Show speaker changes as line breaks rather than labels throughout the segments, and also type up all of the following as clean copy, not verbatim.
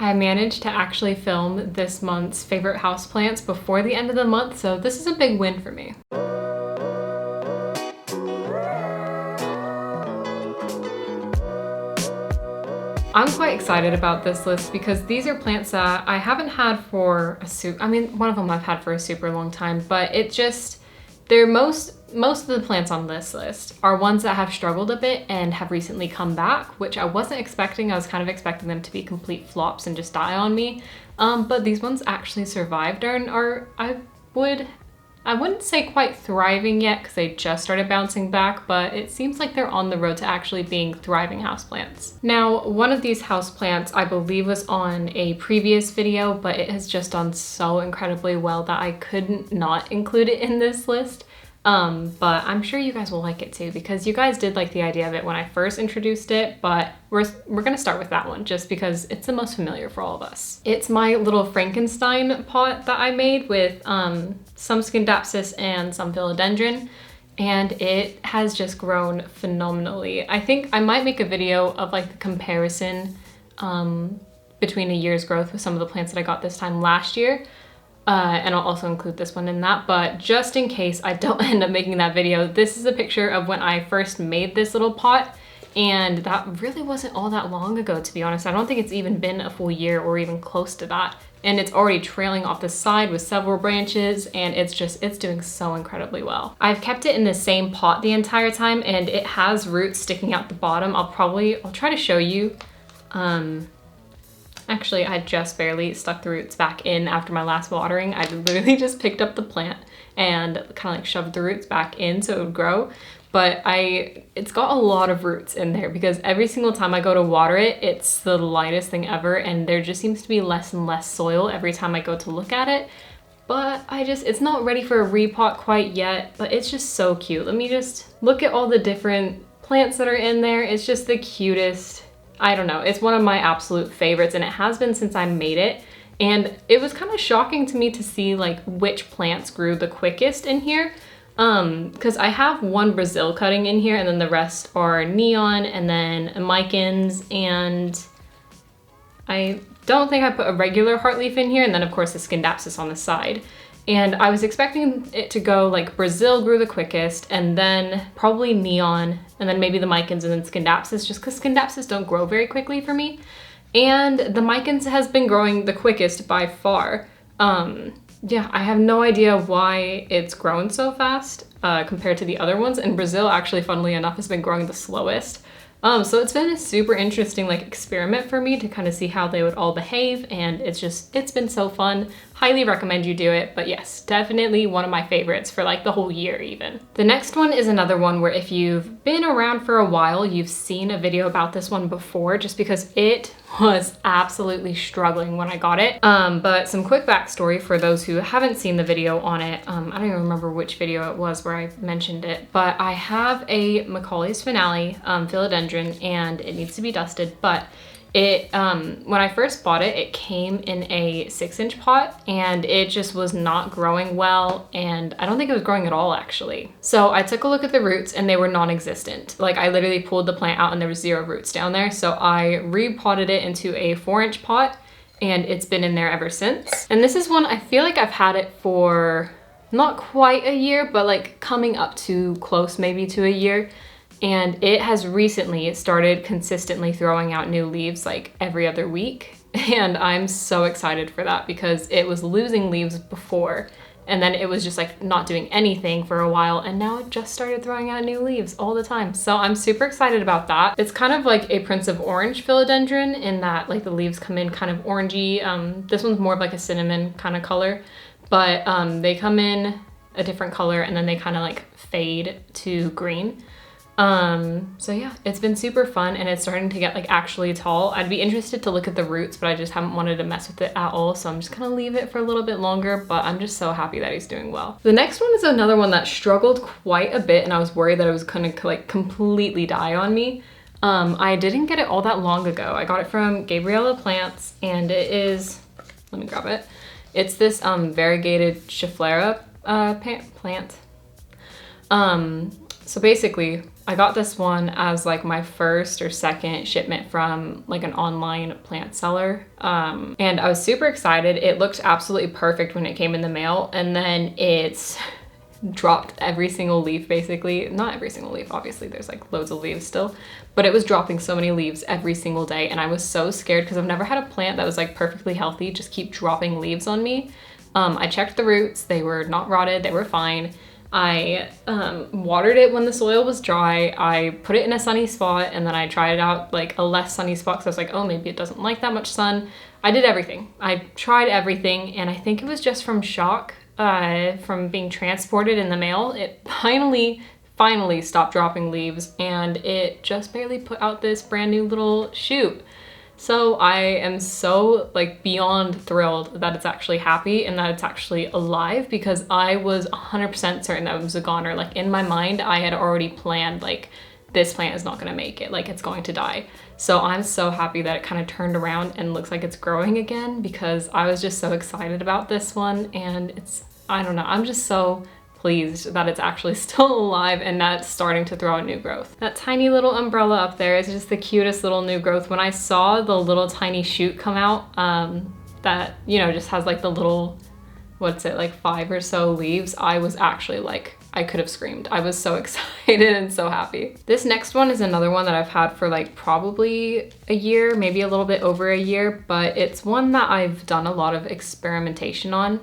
I managed to actually film this month's favorite houseplants before the end of the month, so this is a big win for me. I'm quite excited about this list because these are plants that I haven't had for one of them I've had for a super long time, but most of the plants on this list are ones that have struggled a bit and have recently come back, which I wasn't expecting. I was kind of expecting them to be complete flops and just die on me. But these ones actually survived and are, I wouldn't say quite thriving yet because they just started bouncing back, but it seems like they're on the road to actually being thriving houseplants. Now, one of these houseplants I believe was on a previous video, but it has just done so incredibly well that I couldn't not include it in this list. But I'm sure you guys will like it too because you guys did like the idea of it when I first introduced it, but we're gonna start with that one just because it's the most familiar for all of us. It's my little Frankenstein pot that I made with some Scindapsus and some Philodendron, and it has just grown phenomenally. I think I might make a video of like the comparison between a year's growth with some of the plants that I got this time last year. And I'll also include this one in that, but just in case I don't end up making that video, this is a picture of when I first made this little pot, and that really wasn't all that long ago, to be honest. I don't think it's even been a full year or even close to that, and it's already trailing off the side with several branches, and it's doing so incredibly well. I've kept it in the same pot the entire time, and it has roots sticking out the bottom. I'll try to show you. Actually, I just barely stuck the roots back in after my last watering. I literally just picked up the plant and kind of like shoved the roots back in so it would grow. But it's got a lot of roots in there because every single time I go to water it, it's the lightest thing ever, and there just seems to be less and less soil every time I go to look at it. But it's not ready for a repot quite yet, but it's just so cute. Let me just look at all the different plants that are in there. It's just the cutest. I don't know, it's one of my absolute favorites, and it has been since I made it. And it was kind of shocking to me to see like which plants grew the quickest in here. Because I have one Brazil cutting in here, and then the rest are neon, and then micans, and I don't think I put a regular heartleaf in here, and then of course the Scindapsus on the side. And I was expecting it to go like Brazil grew the quickest, and then probably neon, and then maybe the micans, and then Scindapsus, just because Scindapsus don't grow very quickly for me. And the micans has been growing the quickest by far. Yeah, I have no idea why it's grown so fast compared to the other ones, and Brazil actually, funnily enough, has been growing the slowest. So it's been a super interesting like experiment for me to kind of see how they would all behave, and it's been so fun. Highly recommend you do it, but yes, definitely one of my favorites for like the whole year even. The next one is another one where if you've been around for a while, you've seen a video about this one before just because it was absolutely struggling when I got it. But some quick backstory for those who haven't seen the video on it. I don't even remember which video it was where I mentioned it, but I have a McColley's Finale Philodendron, and it needs to be dusted, but when I first bought it, it came in a 6-inch pot, and it just was not growing well, and I don't think it was growing at all actually. So I took a look at the roots, and they were non-existent. Like I literally pulled the plant out and there was 0 roots down there. So I repotted it into a 4-inch pot, and it's been in there ever since. And this is one, I feel like I've had it for not quite a year, but like coming up to close maybe to a year. And it has recently started consistently throwing out new leaves like every other week. And I'm so excited for that because it was losing leaves before, and then it was just like not doing anything for a while, and now it just started throwing out new leaves all the time. So I'm super excited about that. It's kind of like a Prince of Orange Philodendron in that like the leaves come in kind of orangey. This one's more of like a cinnamon kind of color, but they come in a different color and then they kind of like fade to green. So yeah, it's been super fun, and it's starting to get like actually tall. I'd be interested to look at the roots, but I just haven't wanted to mess with it at all. So I'm just gonna leave it for a little bit longer, but I'm just so happy that he's doing well. The next one is another one that struggled quite a bit, and I was worried that it was gonna like completely die on me. I didn't get it all that long ago. I got it from Gabriella Plants, and it is, let me grab it. It's this Variegated Chifflera plant. So basically, I got this one as like my first or second shipment from like an online plant seller. And I was super excited. It looked absolutely perfect when it came in the mail, and then it's dropped every single leaf basically. Not every single leaf, obviously there's like loads of leaves still, but it was dropping so many leaves every single day, and I was so scared because I've never had a plant that was like perfectly healthy just keep dropping leaves on me. I checked the roots, they were not rotted, they were fine. I watered it when the soil was dry. I put it in a sunny spot, and then I tried it out like a less sunny spot because I was like, oh, maybe it doesn't like that much sun. I did everything. I tried everything, and I think it was just from shock from being transported in the mail. It finally stopped dropping leaves, and it just barely put out this brand new little shoot. So I am so like beyond thrilled that it's actually happy and that it's actually alive, because I was 100% certain that it was a goner. Like in my mind, I had already planned like this plant is not gonna make it, like it's going to die. So I'm so happy that it kind of turned around and looks like it's growing again, because I was just so excited about this one, and it's, I don't know, I'm just so pleased that it's actually still alive and that it's starting to throw out new growth. That tiny little umbrella up there is just the cutest little new growth. When I saw the little tiny shoot come out, that, you know, just has like the little, what's it, like 5 or so leaves, I was actually like, I could have screamed. I was so excited and so happy. This next one is another one that I've had for like probably a year, maybe a little bit over a year, but it's one that I've done a lot of experimentation on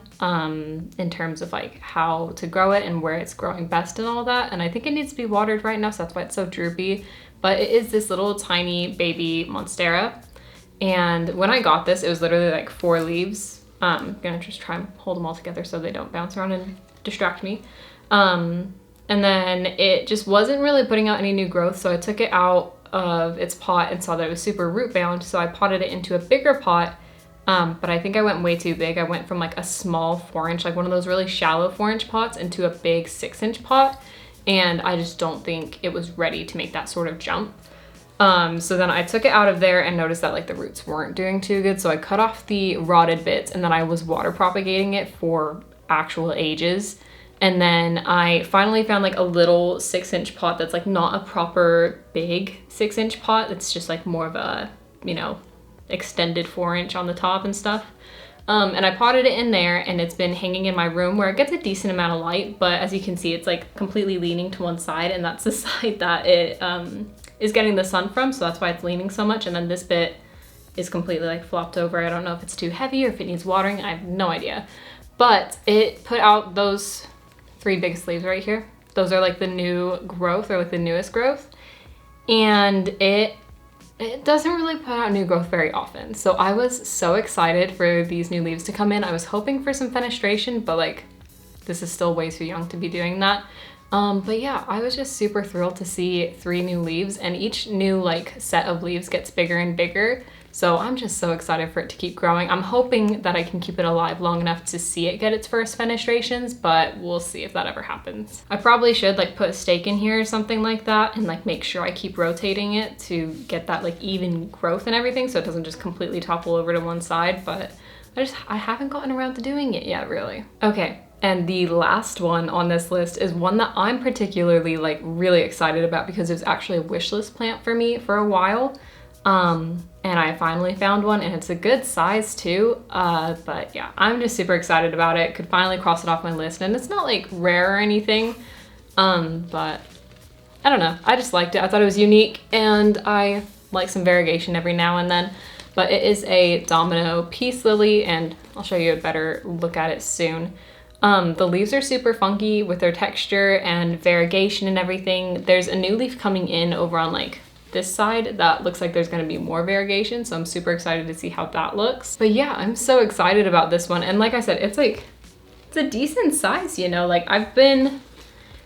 in terms of like how to grow it and where it's growing best and all that. And I think it needs to be watered right now, so that's why it's so droopy. But it is this little tiny baby Monstera. And when I got this, it was literally like 4 leaves. I'm gonna just try and hold them all together so they don't bounce around and distract me. And then it just wasn't really putting out any new growth, so I took it out of its pot and saw that it was super root bound, so I potted it into a bigger pot, but I think I went way too big. I went from like a small 4-inch, like one of those really shallow 4-inch pots, into a big 6-inch pot, and I just don't think it was ready to make that sort of jump. So then I took it out of there and noticed that like the roots weren't doing too good, so I cut off the rotted bits, and then I was water propagating it for actual ages. And then I finally found like a little 6-inch pot that's like not a proper big 6-inch pot. It's just like more of a, you know, extended 4-inch on the top and stuff. And I potted it in there, and it's been hanging in my room where it gets a decent amount of light, but as you can see, it's like completely leaning to one side, and that's the side that it is getting the sun from, so that's why it's leaning so much. And then this bit is completely like flopped over. I don't know if it's too heavy or if it needs watering. I have no idea. But it put out those 3 big leaves right here. Those are like the new growth, or like the newest growth. And it doesn't really put out new growth very often. So I was so excited for these new leaves to come in. I was hoping for some fenestration, but like this is still way too young to be doing that. But yeah, I was just super thrilled to see 3 new leaves, and each new like set of leaves gets bigger and bigger. So I'm just so excited for it to keep growing. I'm hoping that I can keep it alive long enough to see it get its first fenestrations, but we'll see if that ever happens. I probably should like put a stake in here or something like that, and like make sure I keep rotating it to get that like even growth and everything, so it doesn't just completely topple over to one side, but I haven't gotten around to doing it yet, really. Okay. And the last one on this list is one that I'm particularly like really excited about, because it was actually a wish list plant for me for a while. And I finally found one, and it's a good size too. But yeah, I'm just super excited about it. Could finally cross it off my list, and it's not like rare or anything. But I don't know, I just liked it. I thought it was unique, and I like some variegation every now and then. But it is a Domino peace lily, and I'll show you a better look at it soon. The leaves are super funky with their texture and variegation and everything. There's a new leaf coming in over on like this side that looks like there's going to be more variegation, so I'm super excited to see how that looks. But yeah, I'm so excited about this one, and like I said, it's a decent size, you know. Like I've been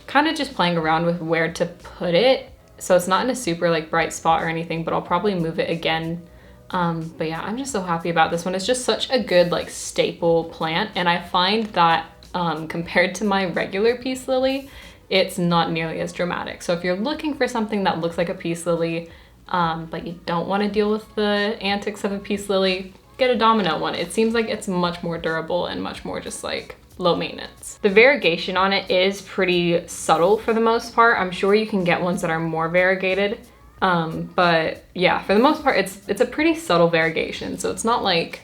kind of just playing around with where to put it, so it's not in a super like bright spot or anything, but I'll probably move it again. But yeah, I'm just so happy about this one. It's just such a good like staple plant, and I find that compared to my regular peace lily, it's not nearly as dramatic. So if you're looking for something that looks like a peace lily, but you don't want to deal with the antics of a peace lily, get a Domino one. It seems like it's much more durable and much more just like low maintenance. The variegation on it is pretty subtle for the most part. I'm sure you can get ones that are more variegated. But yeah, for the most part, it's a pretty subtle variegation. So it's not like,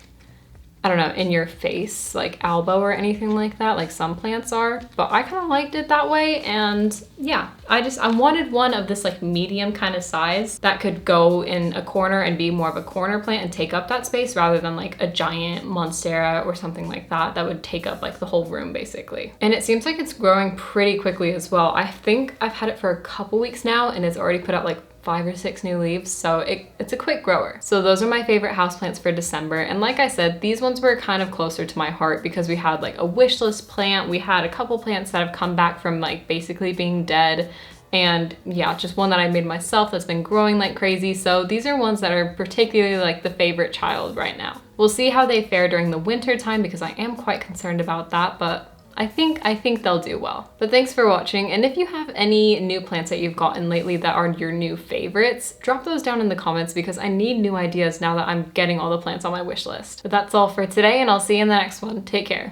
I don't know, in your face, like elbow or anything like that, like some plants are, but I kind of liked it that way. And yeah, I wanted one of this like medium kind of size that could go in a corner and be more of a corner plant and take up that space rather than like a giant Monstera or something like that would take up like the whole room basically. And it seems like it's growing pretty quickly as well. I think I've had it for a couple weeks now and it's already put out like 5 or 6 new leaves, so it's a quick grower. So those are my favorite houseplants for December. And like I said, these ones were kind of closer to my heart because we had like a wish list plant. We had a couple plants that have come back from like basically being dead. And yeah, just one that I made myself that's been growing like crazy. So these are ones that are particularly like the favorite child right now. We'll see how they fare during the winter time because I am quite concerned about that, but I think they'll do well. But thanks for watching, and if you have any new plants that you've gotten lately that are your new favorites, drop those down in the comments because I need new ideas now that I'm getting all the plants on my wish list. But that's all for today, and I'll see you in the next one. Take care.